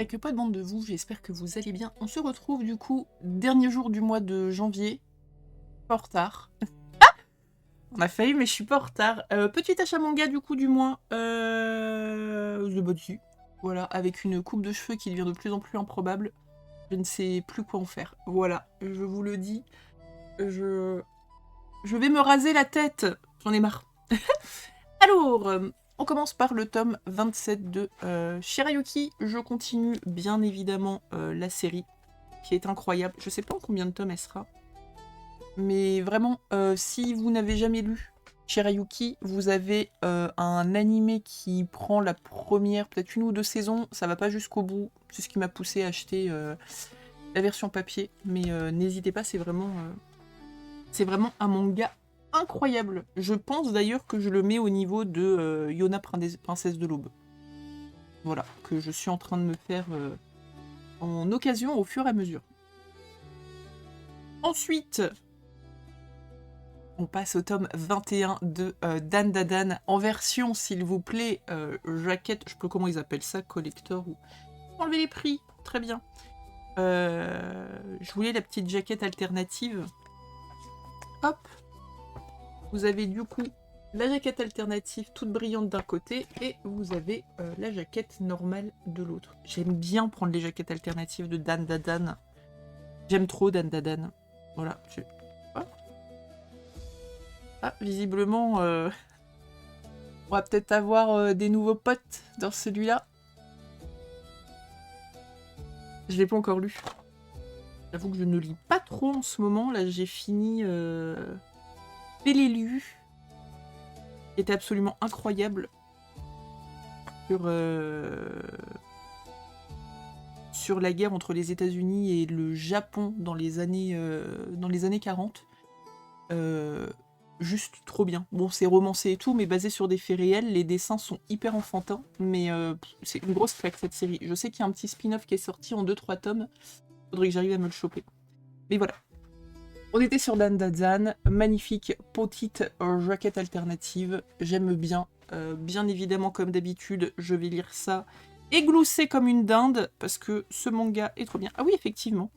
Quelques pas de bande de vous, j'espère que vous allez bien. On se retrouve du coup, dernier jour du mois de janvier. Pas en retard. On a failli, mais je suis pas en retard. Petit achat manga du coup du mois. The Body. Voilà, avec une coupe de cheveux qui devient de plus en plus improbable. Je ne sais plus quoi en faire. Voilà, je vous le dis. Je, je vais me raser la tête. J'en ai marre. Alors, on commence par le tome 27 de Shirayuki. Je continue bien évidemment la série, qui est incroyable. Je sais pas en combien de tomes elle sera. Mais vraiment, si vous n'avez jamais lu Shirayuki, vous avez un animé qui prend la première, peut-être une ou deux saisons. Ça va pas jusqu'au bout. C'est ce qui m'a poussé à acheter la version papier. Mais n'hésitez pas, c'est vraiment un manga incroyable. Je pense d'ailleurs que je le mets au niveau de Yona Princesse de l'Aube. Voilà, que je suis en train de me faire en occasion au fur et à mesure. Ensuite, on passe au tome 21 de Dan Dadan en version, s'il vous plaît, jaquette, je sais pas comment ils appellent ça, collector ou... Enlever les prix, très bien. Je voulais la petite jaquette alternative. Hop. Vous avez du coup la jaquette alternative toute brillante d'un côté et vous avez la jaquette normale de l'autre. J'aime bien prendre les jaquettes alternatives de Dan Dadan. J'aime trop Dan Dadan. Voilà. Ah, visiblement, on va peut-être avoir des nouveaux potes dans celui-là. Je l'ai pas encore lu. J'avoue que je ne lis pas trop en ce moment. Là, j'ai fini Pélélu, qui était absolument incroyable sur la guerre entre les États-Unis et le Japon dans les années 40. Juste trop bien. Bon, c'est romancé et tout, mais basé sur des faits réels. Les dessins sont hyper enfantins, mais c'est une grosse claque cette série. Je sais qu'il y a un petit spin-off qui est sorti en 2-3 tomes. Faudrait que j'arrive à me le choper. Mais voilà. On était sur Dan Dadan. Magnifique petite jaquette alternative. J'aime bien. Bien évidemment, comme d'habitude, je vais lire ça égloussé comme une dinde, parce que ce manga est trop bien. Ah oui, effectivement.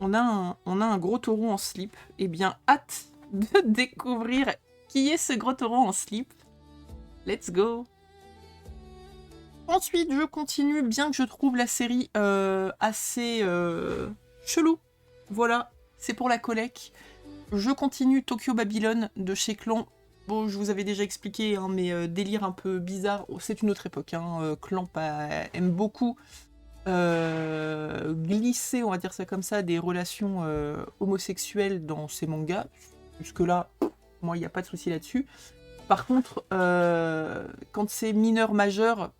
On a un gros taureau en slip. Eh bien, hâte de découvrir qui est ce gros taureau en slip. Let's go. Ensuite, je continue, bien que je trouve la série assez chelou. Voilà, c'est pour la collecte. Je continue Tokyo Babylon de chez Clan. Bon, je vous avais déjà expliqué, hein, mais délire un peu bizarre. Oh, c'est une autre époque. Hein. Clamp aime beaucoup glisser, on va dire ça comme ça, des relations homosexuelles dans ses mangas. Jusque-là, moi, il n'y a pas de souci là-dessus. Par contre, quand c'est mineur majeur,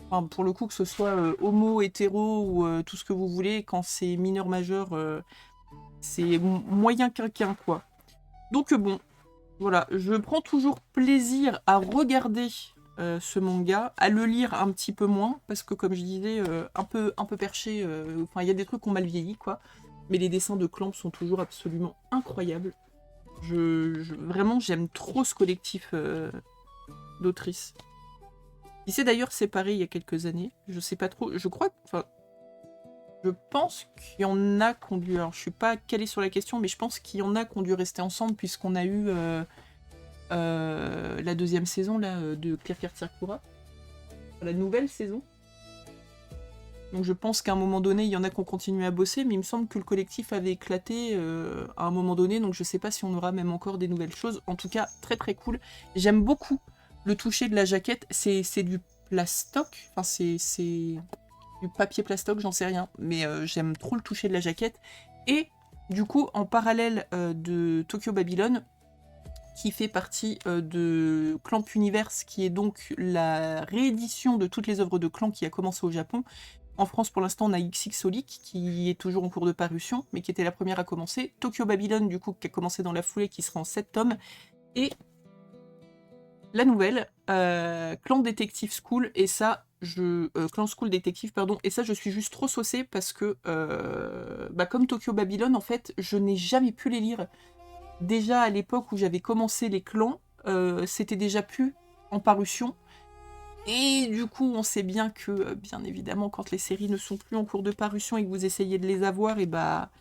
enfin, pour le coup, que ce soit homo, hétéro ou tout ce que vous voulez, quand c'est mineur majeur, c'est moyen quinquin, quoi. Donc bon, voilà, je prends toujours plaisir à regarder ce manga, à le lire un petit peu moins, parce que comme je disais, un peu perché, enfin il y a des trucs qui ont mal vieilli, quoi. Mais les dessins de Clamp sont toujours absolument incroyables. Vraiment, j'aime trop ce collectif d'autrices. Il s'est d'ailleurs séparé il y a quelques années, je sais pas trop, je crois, enfin, je pense qu'il y en a qui ont dû, alors je suis pas calée sur la question, mais je pense qu'il y en a qui ont dû rester ensemble, puisqu'on a eu la deuxième saison là, de Clear Clear Sakura, la nouvelle saison. Donc je pense qu'à un moment donné, il y en a qui ont continué à bosser, mais il me semble que le collectif avait éclaté à un moment donné, donc je sais pas si on aura même encore des nouvelles choses. En tout cas, très très cool. J'aime beaucoup le toucher de la jaquette, c'est du plastoc, enfin c'est du papier plastoc, j'en sais rien, mais j'aime trop le toucher de la jaquette. Et du coup, en parallèle de Tokyo Babylon, qui fait partie de Clamp Universe, qui est donc la réédition de toutes les œuvres de Clamp qui a commencé au Japon. En France, pour l'instant, on a XXolic, qui est toujours en cours de parution, mais qui était la première à commencer. Tokyo Babylon, du coup, qui a commencé dans la foulée, qui sera en 7 tomes. Et la nouvelle, Clan Detective School, et ça, Clan School Detective, pardon, et ça, je suis juste trop saucée, parce que, comme Tokyo Babylon, en fait, je n'ai jamais pu les lire. Déjà à l'époque où j'avais commencé les clans, c'était déjà plus en parution. Et du coup, on sait bien que, bien évidemment, quand les séries ne sont plus en cours de parution et que vous essayez de les avoir, et bah,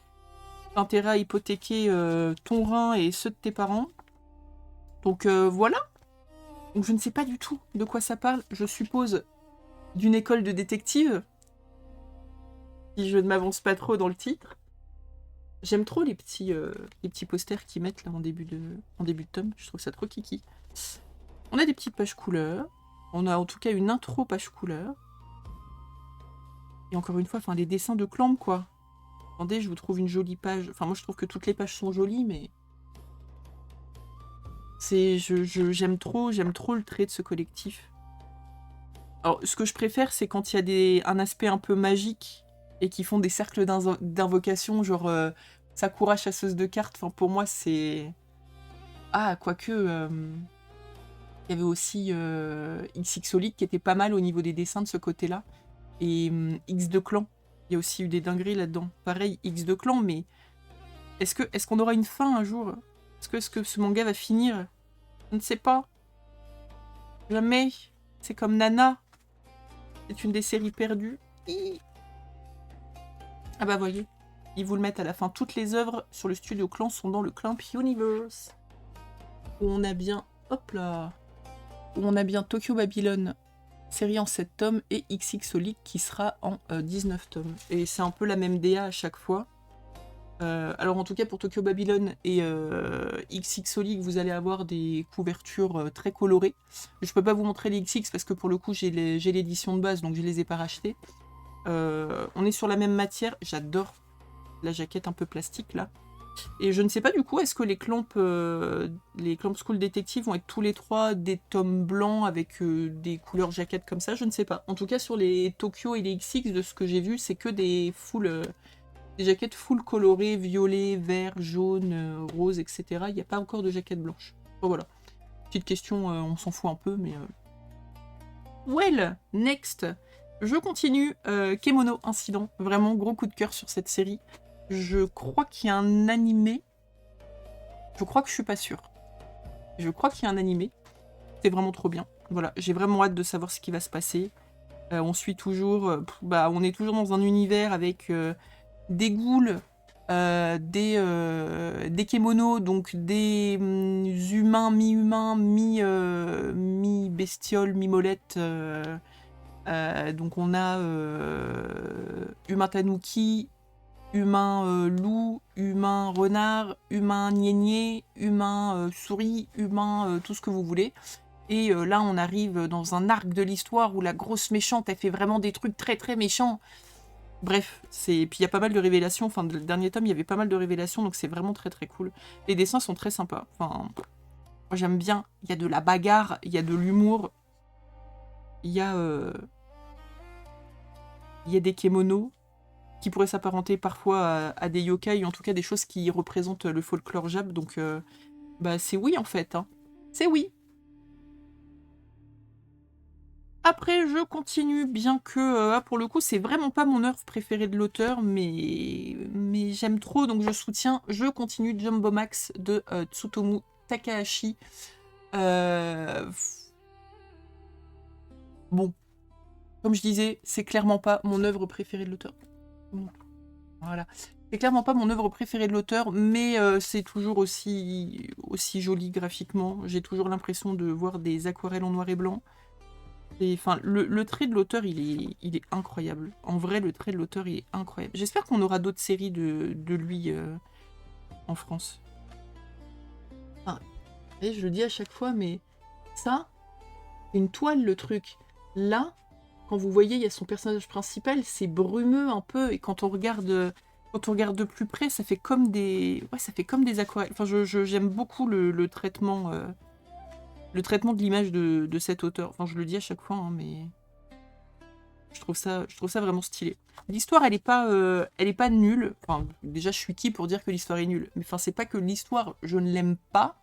t'as intérêt à hypothéquer ton rein et ceux de tes parents. Donc voilà. Donc je ne sais pas du tout de quoi ça parle. Je suppose d'une école de détective, si je ne m'avance pas trop dans le titre. J'aime trop les petits posters qu'ils mettent là en début de tome. Je trouve ça trop kiki. On a des petites pages couleurs. On a en tout cas une intro page couleur. Et encore une fois, enfin les dessins de Clamp, quoi. Attendez, je vous trouve une jolie page. Enfin, moi je trouve que toutes les pages sont jolies, mais j'aime trop le trait de ce collectif. Alors, ce que je préfère, c'est quand il y a un aspect un peu magique et qui font des cercles d'invocation, genre Sakura chasseuse de cartes. Enfin, pour moi, c'est... Ah, quoique... il y avait aussi XXolic qui était pas mal au niveau des dessins de ce côté-là. Et X de Clan. Il y a aussi eu des dingueries là-dedans. Pareil, X de Clan, mais est-ce qu'on aura une fin un jour? Est-ce que ce manga va finir? Je ne sais pas. Jamais. C'est comme Nana. C'est une des séries perdues. Ah bah voyez, ils vous le mettent à la fin. Toutes les œuvres sur le studio Clan sont dans le Clamp Universe. Où on a bien... Hop là. Où on a bien Tokyo Babylon, série en 7 tomes, et XXolic qui sera en 19 tomes. Et c'est un peu la même DA à chaque fois. Alors en tout cas pour Tokyo Babylon et XXolic, vous allez avoir des couvertures très colorées. Je peux pas vous montrer les XX parce que pour le coup j'ai l'édition de base, donc je les ai pas rachetées. On est sur la même matière, j'adore la jaquette un peu plastique là. Et je ne sais pas du coup, est-ce que les Clamp School Detective vont être tous les trois des tomes blancs avec des couleurs jaquettes comme ça, je ne sais pas. En tout cas sur les Tokyo et les XX, de ce que j'ai vu, c'est que des jaquettes full colorées, violet, vert, jaune, rose, etc. Il n'y a pas encore de jaquette blanche. Bon voilà. Petite question, on s'en fout un peu, mais... Well, next. Je continue. Kemono Incident. Vraiment gros coup de cœur sur cette série. Je crois qu'il y a un animé. Je crois que je suis pas sûre. Je crois qu'il y a un animé. C'est vraiment trop bien. Voilà, j'ai vraiment hâte de savoir ce qui va se passer. On suit toujours... on est toujours dans un univers avec des ghouls, des kémonos, donc des humains, mi-humains, mi-bestioles, mi-molettes. Donc on a humain tanuki, humain loup, humain renard, humain niaignée, humain souris, humain tout ce que vous voulez. Et là, on arrive dans un arc de l'histoire où la grosse méchante, elle fait vraiment des trucs très très méchants. Bref, puis il y a pas mal de révélations. Enfin, le dernier tome, il y avait pas mal de révélations, donc c'est vraiment très très cool. Les dessins sont très sympas. Enfin, moi j'aime bien. Il y a de la bagarre, il y a de l'humour. Il y a des kémonos qui pourraient s'apparenter parfois à des yokai, ou en tout cas des choses qui représentent le folklore jap. Donc, c'est oui en fait. Hein. C'est oui. Après, je continue, bien que, pour le coup, c'est vraiment pas mon œuvre préférée de l'auteur, mais j'aime trop, donc je soutiens. Je continue Jumbo Max de Tsutomu Takahashi. Bon, comme je disais, c'est clairement pas mon œuvre préférée de l'auteur. Voilà. C'est clairement pas mon œuvre préférée de l'auteur, mais c'est toujours aussi joli graphiquement. J'ai toujours l'impression de voir des aquarelles en noir et blanc. Enfin, le trait de l'auteur, il est incroyable. En vrai, le trait de l'auteur, il est incroyable. J'espère qu'on aura d'autres séries de lui en France. Enfin, et je le dis à chaque fois, mais ça, c'est une toile, le truc. Là, quand vous voyez, il y a son personnage principal, c'est brumeux un peu, et quand on regarde de plus près, ça fait comme des aquarelles. Enfin, j'aime beaucoup le traitement... Le traitement de l'image de cet auteur. Enfin, je le dis à chaque fois, hein, mais je trouve ça vraiment stylé. L'histoire, elle est pas nulle. Enfin, déjà, je suis qui pour dire que l'histoire est nulle? Mais enfin, c'est pas que l'histoire, je ne l'aime pas.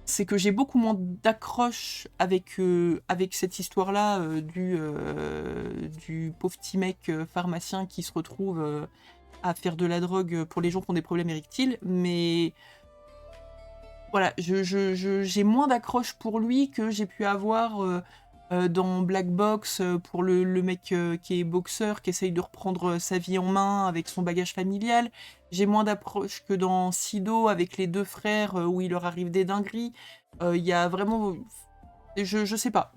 C'est que j'ai beaucoup moins d'accroche avec cette histoire-là du pauvre petit mec pharmacien qui se retrouve à faire de la drogue pour les gens qui ont des problèmes érectiles. Mais voilà, j'ai moins d'accroche pour lui que j'ai pu avoir dans Black Box, pour le mec qui est boxeur, qui essaye de reprendre sa vie en main avec son bagage familial. J'ai moins d'approche que dans Sido, avec les deux frères, où il leur arrive des dingueries. Il y a vraiment... Je sais pas.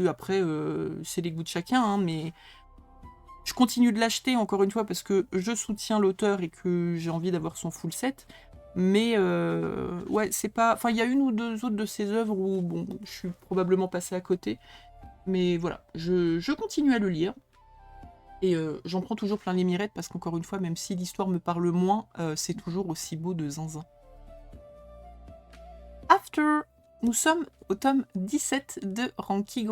Après, c'est les goûts de chacun, hein, mais... Je continue de l'acheter, encore une fois, parce que je soutiens l'auteur et que j'ai envie d'avoir son full set. Mais ouais, c'est pas... Enfin, il y a une ou deux autres de ses œuvres où, bon, je suis probablement passée à côté. Mais voilà, je continue à le lire. Et j'en prends toujours plein les mirettes, parce qu'encore une fois, même si l'histoire me parle moins, c'est toujours aussi beau de zinzin. After, nous sommes au tome 17 de Ranking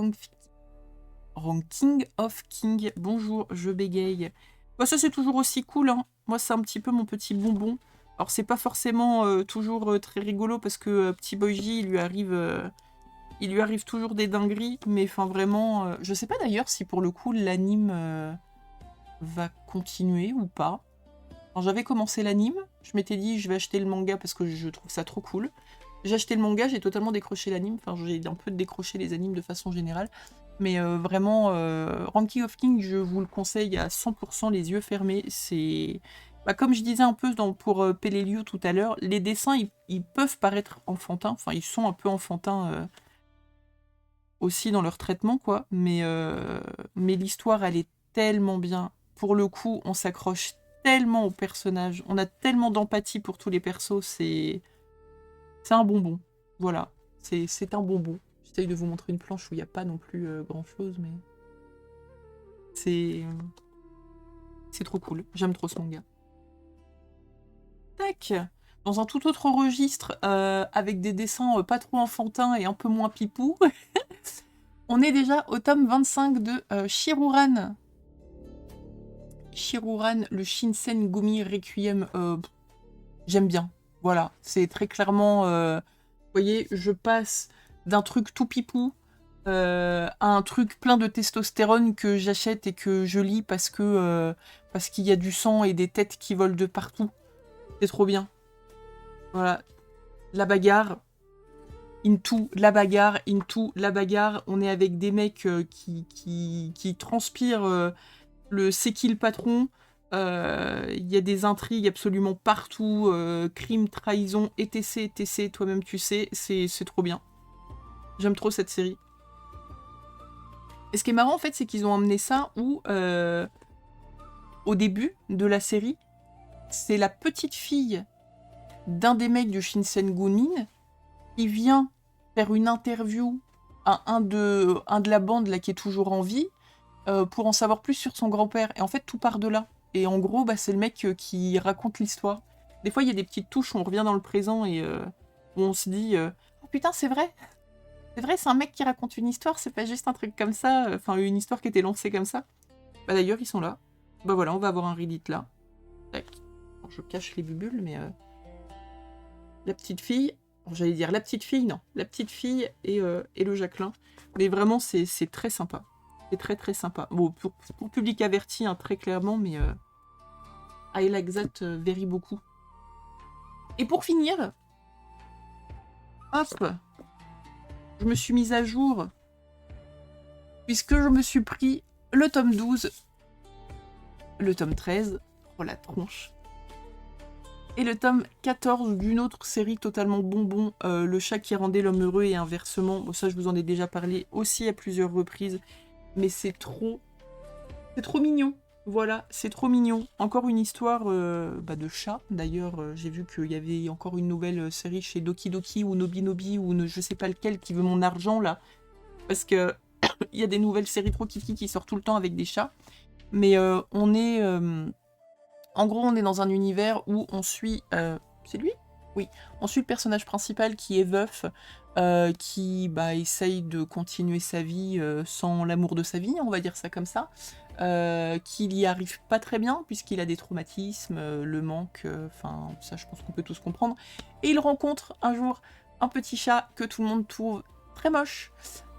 of King. Bonjour, je bégaye. Bah, ça, c'est toujours aussi cool, hein. Moi, c'est un petit peu mon petit bonbon. Alors, c'est pas forcément toujours très rigolo, parce que Petit Boy J, il lui arrive toujours des dingueries, mais enfin, vraiment... je sais pas d'ailleurs si, pour le coup, l'anime va continuer ou pas. Alors, j'avais commencé l'anime, je m'étais dit, je vais acheter le manga, parce que je trouve ça trop cool. J'ai acheté le manga, j'ai totalement décroché l'anime, enfin, j'ai un peu décroché les animes de façon générale. Mais vraiment, Ranking of King, je vous le conseille à 100% les yeux fermés. C'est... Bah, comme je disais un peu pour Peleliu tout à l'heure, les dessins, ils peuvent paraître enfantins. Enfin, ils sont un peu enfantins aussi dans leur traitement, quoi. Mais l'histoire, elle est tellement bien. Pour le coup, on s'accroche tellement aux personnages. On a tellement d'empathie pour tous les persos. C'est un bonbon. Voilà. C'est un bonbon. J'essaye de vous montrer une planche où il n'y a pas non plus grand-chose, mais... C'est trop cool. J'aime trop ce manga. Tac. Dans un tout autre registre, avec des dessins pas trop enfantins et un peu moins pipou, on est déjà au tome 25 de Shiruran. Shiruran, le Shinsen Gumi Requiem. J'aime bien. Voilà. C'est très clairement... vous voyez, je passe d'un truc tout pipou à un truc plein de testostérone que j'achète et que je lis parce qu'il y a du sang et des têtes qui volent de partout. C'est trop bien. Voilà. La bagarre. Into la bagarre. Into la bagarre. On est avec des mecs qui transpirent le c'est qui le patron. Il y a des intrigues absolument partout. Crime, trahison, etc. etc. Toi-même tu sais. C'est trop bien. J'aime trop cette série. Et ce qui est marrant, en fait, c'est qu'ils ont emmené ça où, au début de la série, c'est la petite fille d'un des mecs du Shinsen-Gumin qui vient faire une interview à un de la bande là, qui est toujours en vie pour en savoir plus sur son grand-père. Et en fait, tout part de là. Et en gros, bah, c'est le mec qui raconte l'histoire. Des fois, il y a des petites touches où on revient dans le présent et où on se dit « Oh putain, c'est vrai !» C'est vrai, c'est un mec qui raconte une histoire, c'est pas juste un truc comme ça, enfin une histoire qui était lancée comme ça. Bah d'ailleurs, ils sont là. Bah voilà, on va avoir un Reddit là. Tac. Alors, je cache les bubules, mais... La petite fille... J'allais dire la petite fille, non. La petite fille et le Jacqueline. Mais vraiment, c'est très sympa. C'est très très sympa. Bon, pour public averti, hein, très clairement, mais... I like that very beaucoup. Et pour finir... Hop, je me suis mise à jour puisque je me suis pris le tome 12, le tome 13, oh la tronche, et le tome 14 d'une autre série totalement bonbon, Le chat qui rendait l'homme heureux et inversement. Bon, ça, je vous en ai déjà parlé aussi à plusieurs reprises, mais c'est trop mignon. Voilà, c'est trop mignon. Encore une histoire de chat. D'ailleurs, j'ai vu qu'il y avait encore une nouvelle série chez Doki Doki ou Nobi Nobi ou je sais pas lequel qui veut mon argent là. Parce que il y a des nouvelles séries trop kiki qui sortent tout le temps avec des chats. Mais on est... en gros, on est dans un univers où on suit... c'est lui ? Oui. On suit le personnage principal qui est veuf, qui essaye de continuer sa vie sans l'amour de sa vie, on va dire ça comme ça. Qu'il y arrive pas très bien puisqu'il a des traumatismes, le manque, enfin ça je pense qu'on peut tous comprendre. Et il rencontre un jour un petit chat que tout le monde trouve très moche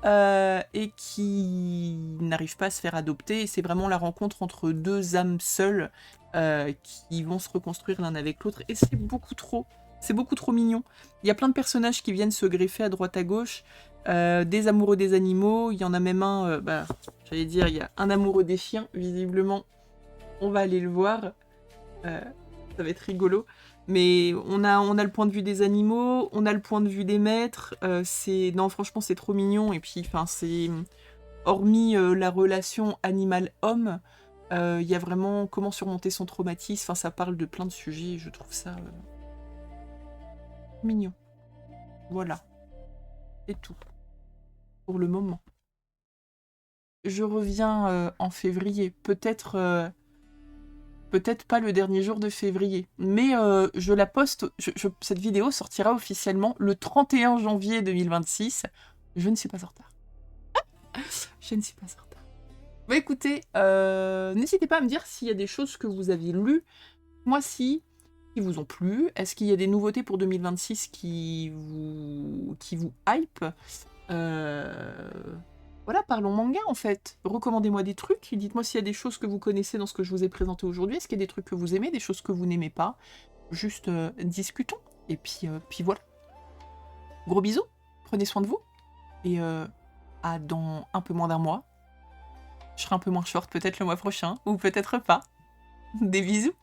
et qui n'arrive pas à se faire adopter. Et c'est vraiment la rencontre entre deux âmes seules qui vont se reconstruire l'un avec l'autre. Et c'est beaucoup trop mignon. Il y a plein de personnages qui viennent se greffer à droite à gauche. des amoureux des animaux, il y en a même un, j'allais dire, il y a un amoureux des chiens, visiblement, on va aller le voir, ça va être rigolo. Mais on a le point de vue des animaux, on a le point de vue des maîtres, non franchement c'est trop mignon, et puis enfin c'est... Hormis la relation animal-homme, il y a vraiment comment surmonter son traumatisme, enfin ça parle de plein de sujets, je trouve ça mignon. Voilà, c'est tout, pour le moment. Je reviens en février, peut-être pas le dernier jour de février, mais je la poste, cette vidéo sortira officiellement le 31 janvier 2026. Je ne suis pas en retard. Je ne suis pas en retard. Bah écoutez, n'hésitez pas à me dire s'il y a des choses que vous aviez lues, moi si, qui vous ont plu. Est-ce qu'il y a des nouveautés pour 2026 qui vous hype? Voilà, parlons manga en fait. Recommandez-moi des trucs, dites-moi s'il y a des choses que vous connaissez dans ce que je vous ai présenté aujourd'hui. Est-ce qu'il y a des trucs que vous aimez, des choses que vous n'aimez pas? Juste discutons, et puis voilà. Gros bisous, prenez soin de vous, et à dans un peu moins d'un mois. Je serai un peu moins short peut-être le mois prochain, ou peut-être pas. Des bisous.